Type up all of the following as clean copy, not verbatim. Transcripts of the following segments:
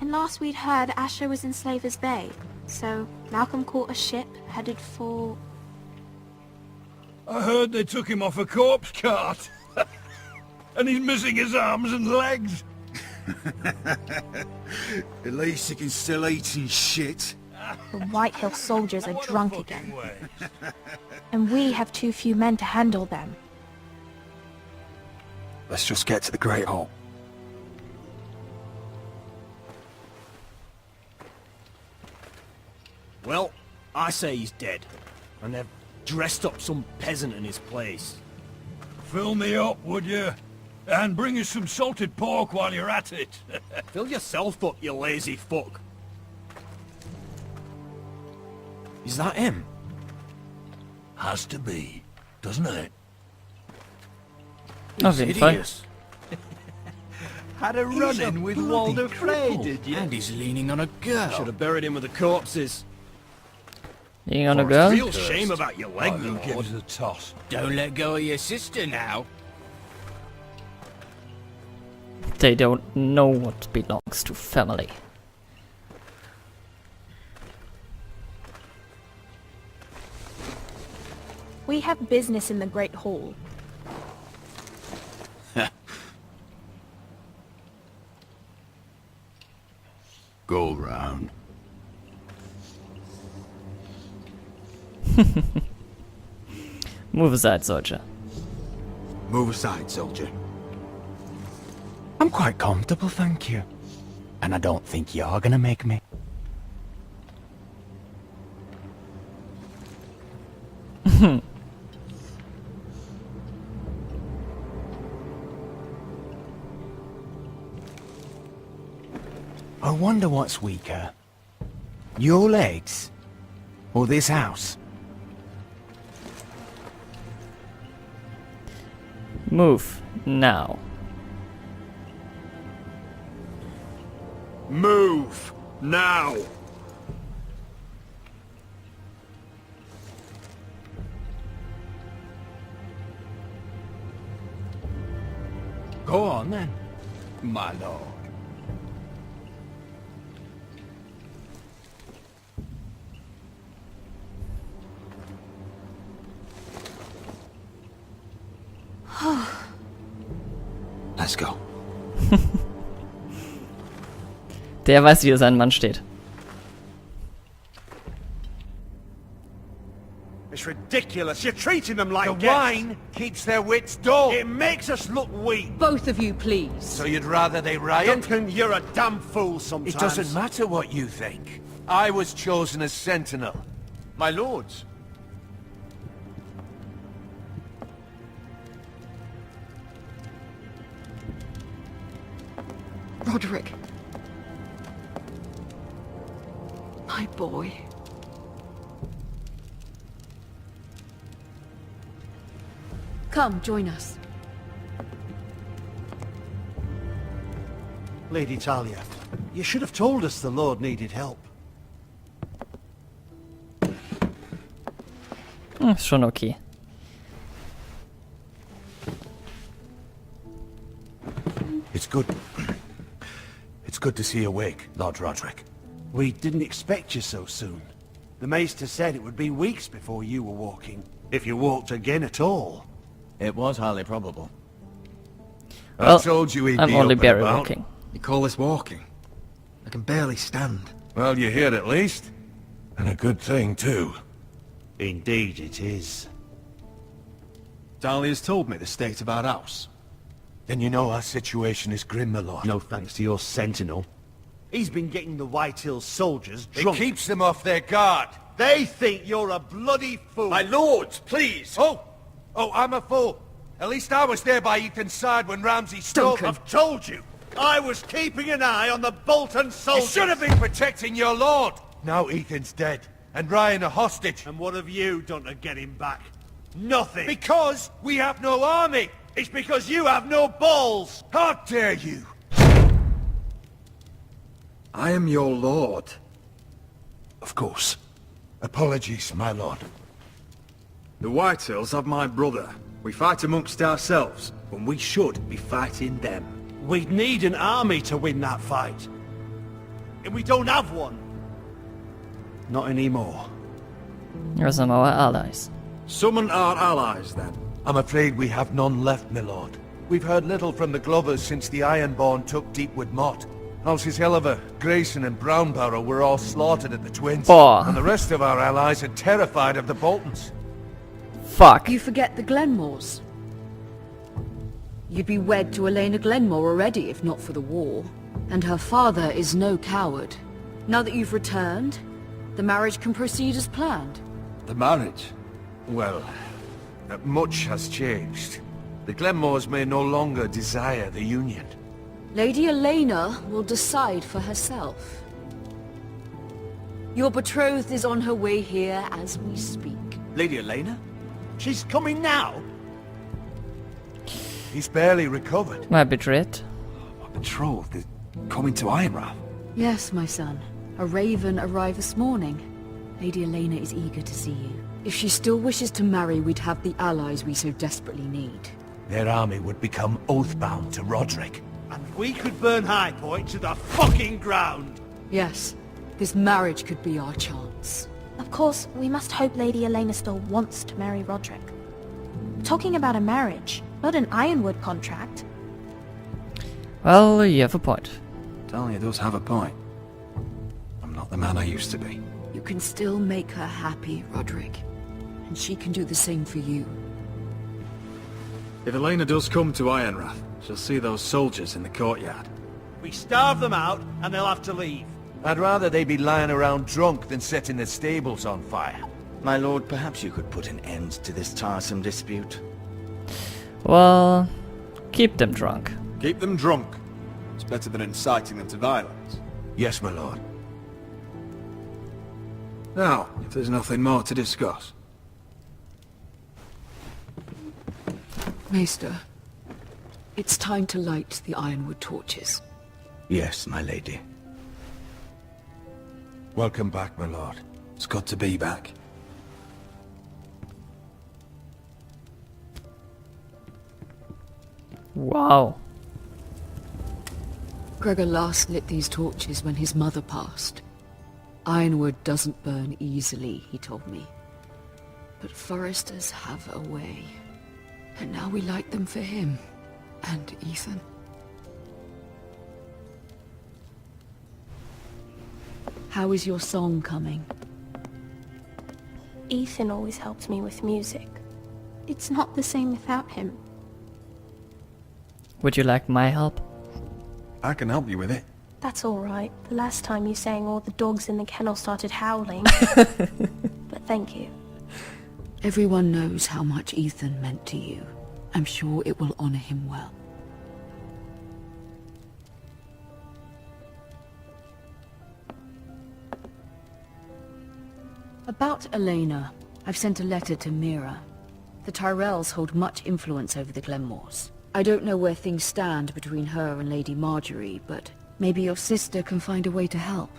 And last we'd heard Asher was in Slaver's Bay, so Malcolm caught a ship headed for... I heard they took him off a corpse cart. And he's missing his arms and legs. At least he can still eat and shit. The White Hill soldiers are drunk again. And we have too few men to handle them. Let's just get to the Great Hall. Well, I say he's dead. And they've dressed up some peasant in his place. Fill me up, would you? And bring us some salted pork while you're at it. Fill yourself up, you lazy fuck. Is that him? Has to be, doesn't it? Auf jeden Fall. Had a run-in with Walder Frey, did you? And he's leaning on a girl. Should have buried him with the corpses. Being on a For girl? real shame about your leg, Who Lord. gives a toss? Don't let go of your sister now. They don't know what belongs to family. We have business in the Great Hall. Go round. Move aside, soldier. Move aside, soldier. I'm quite comfortable, thank you. And I don't think you're gonna make me. I wonder what's weaker. Your legs? Or this house? Move now. Move! Now! Go on then, my lord. Let's go. Der weiß, wie er seinen Mann steht. It's ridiculous. You're treating them like The wine keeps their wits dull. It makes us look weak. Both of you, please. So you'd rather they riot? Duncan, you're a damn fool sometimes. It doesn't matter what you think. I was chosen as sentinel. My lords. Roderick. My boy. Come, join us. Lady Talia, you should have told us the Lord needed help. Ist schon okay. It's good. It's good to see you awake, Lord Roderick. We didn't expect you so soon. The Maester said it would be weeks before you were walking, if you walked again at all. It was highly probable. Well, I told you he'd I'm be only up and barely about. walking. You call this walking? I can barely stand. Well, you're here at least. And a good thing, too. Indeed it is. Dahlia's told me the state of our house. Then you know our situation is grim, my lord. No thanks to your sentinel. He's been getting the White Hill soldiers It drunk. keeps them off their guard. They think you're a bloody fool. My lords, please! Oh, I'm a fool. At least I was there by Ethan's side when Ramsay stole... Duncan. I've told you. I was keeping an eye on the Bolton You soldiers. should have been protecting your lord. Now Ethan's dead, and Ryan a hostage. And what have you done to get him back? Nothing. Because we have no army. It's because you have no balls. How dare you? I am your lord. Of course. Apologies, my lord. The Whitehills have my brother. We fight amongst ourselves, when we should be fighting them. We'd need an army to win that fight. and we don't have one. Not anymore. You're some of our allies. Summon our allies, then. I'm afraid we have none left, my lord. We've heard little from the Glovers since the Ironborn took Deepwood Motte. Halsey's Helliver, Grayson and Brownbarrow were all slaughtered at the Twins. Boah. And the rest of our allies are terrified of the Boltons. Fuck. You forget the Glenmores. You'd be wed to Elena Glenmore already if not for the war. And her father is no coward. Now that you've returned, the marriage can proceed as planned. The marriage? Well, much has changed. The Glenmores may no longer desire the union. Lady Elena will decide for herself. Your betrothed is on her way here as we speak. Lady Elena? She's coming now? He's barely recovered. My betrayed. My betrothed is coming to Heirat. Yes, my son. A raven arrived this morning. Lady Elena is eager to see you. If she still wishes to marry, we'd have the allies we so desperately need. Their army would become oath-bound to Roderick. And we could burn High Point to the fucking ground. Yes, this marriage could be our chance. Of course, we must hope Lady Elena still wants to marry Roderick. Talking about a marriage, not an Ironwood contract. Well, you have a point. Talia does have a point. I'm not the man I used to be. You can still make her happy, Roderick. And she can do the same for you. If Elena does come to Heirat, she'll see those soldiers in the courtyard. We starve them out, and they'll have to leave. I'd rather they be lying around drunk than setting the stables on fire. My lord, perhaps you could put an end to this tiresome dispute. Well, keep them drunk. Keep them drunk. It's better than inciting them to violence. Yes, my lord. Now, if there's nothing more to discuss. Maester, it's time to light the Ironwood torches. Yes, my lady. Welcome back, my lord. It's good to be back. Wow. Gregor last lit these torches when his mother passed. Ironwood doesn't burn easily, he told me. But foresters have a way. And now we light them for him. And Ethan. How is your song coming? Ethan always helps me with music. It's not the same without him. Would you like my help? I can help you with it. That's all right. The last time you sang, all the dogs in the kennel started howling. But thank you. Everyone knows how much Ethan meant to you. I'm sure it will honor him well. About Elena, I've sent a letter to Mira. The Tyrells hold much influence over the Glenmores. I don't know where things stand between her and Lady Marjorie, but maybe your sister can find a way to help.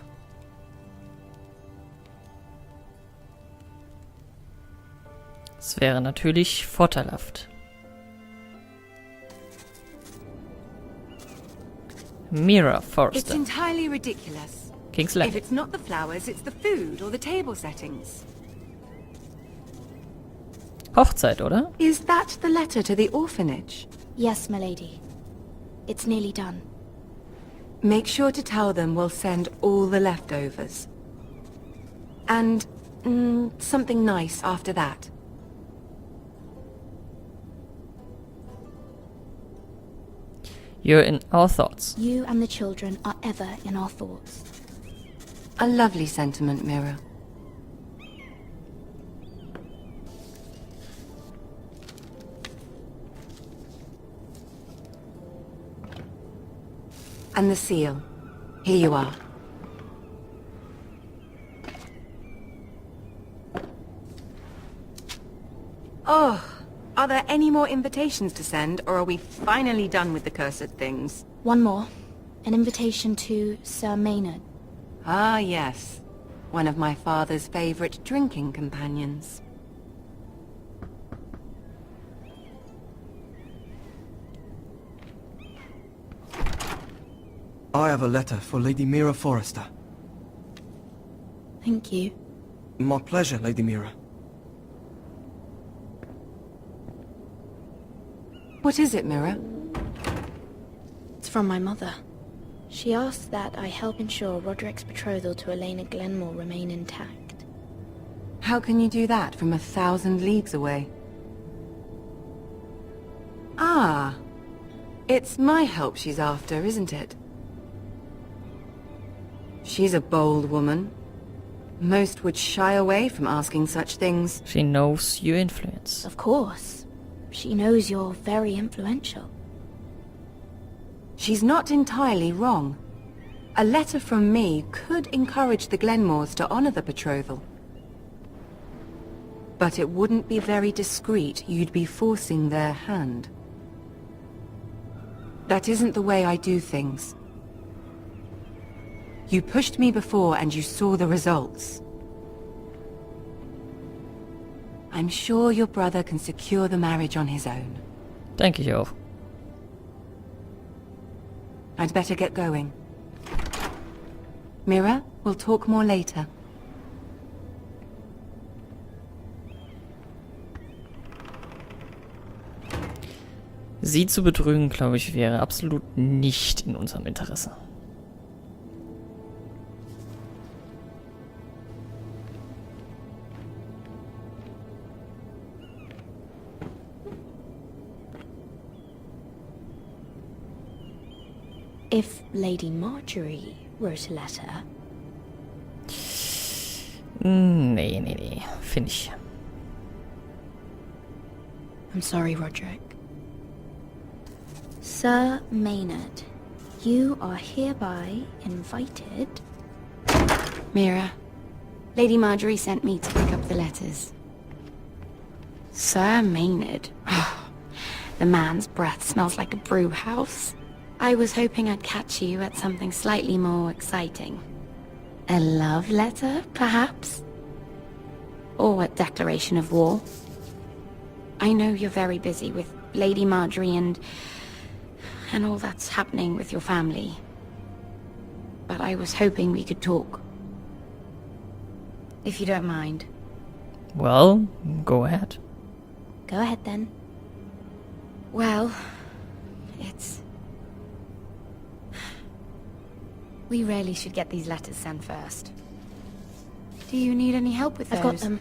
Es wäre natürlich vorteilhaft. Mira It's Forrester. entirely ridiculous. King's If Landing. it's not the flowers, it's the food or the table settings. Hochzeit, oder? Is that the letter to the orphanage? Yes, my lady. It's nearly done. Make sure to tell them we'll send all the leftovers. And something nice after that. You're in our thoughts. You and the children are ever in our thoughts. A lovely sentiment, Mira. And the seal. Here you are. Oh, are there any more invitations to send, or are we finally done with the cursed things? One more. An invitation to Sir Maynard. Ah, yes. One of my father's favorite drinking companions. I have a letter for Lady Mira Forrester. Thank you. My pleasure, Lady Mira. What is it, Mira? It's from my mother. She asks that I help ensure Roderick's betrothal to Elena Glenmore remain intact. How can you do that from 1,000 leagues away? Ah, it's my help she's after, isn't it? She's a bold woman. Most would shy away from asking such things. She knows your influence. Of course. She knows you're very influential. She's not entirely wrong. A letter from me could encourage the Glenmores to honor the betrothal. But it wouldn't be very discreet. You'd be forcing their hand. That isn't the way I do things. You pushed me before and you saw the results. I'm sure your brother can secure the marriage on his own. Thank you, Joe. I'd better get going. Mira, we'll talk more later. Sie zu betrügen, glaube ich, wäre absolut nicht in unserem Interesse. If Lady Marjorie wrote a letter... Nee. Finde ich. I'm sorry, Roderick. Sir Maynard, you are hereby invited... Mira, Lady Marjorie sent me to pick up the letters. Sir Maynard? The man's breath smells like a brew house. I was hoping I'd catch you at something slightly more exciting. A love letter, perhaps? Or a declaration of war? I know you're very busy with Lady Marjorie and all that's happening with your family. But I was hoping we could talk. If you don't mind. Well, go ahead. Go ahead then. Well, it's... We really should get these letters sent first. Do you need any help with those? I've got them.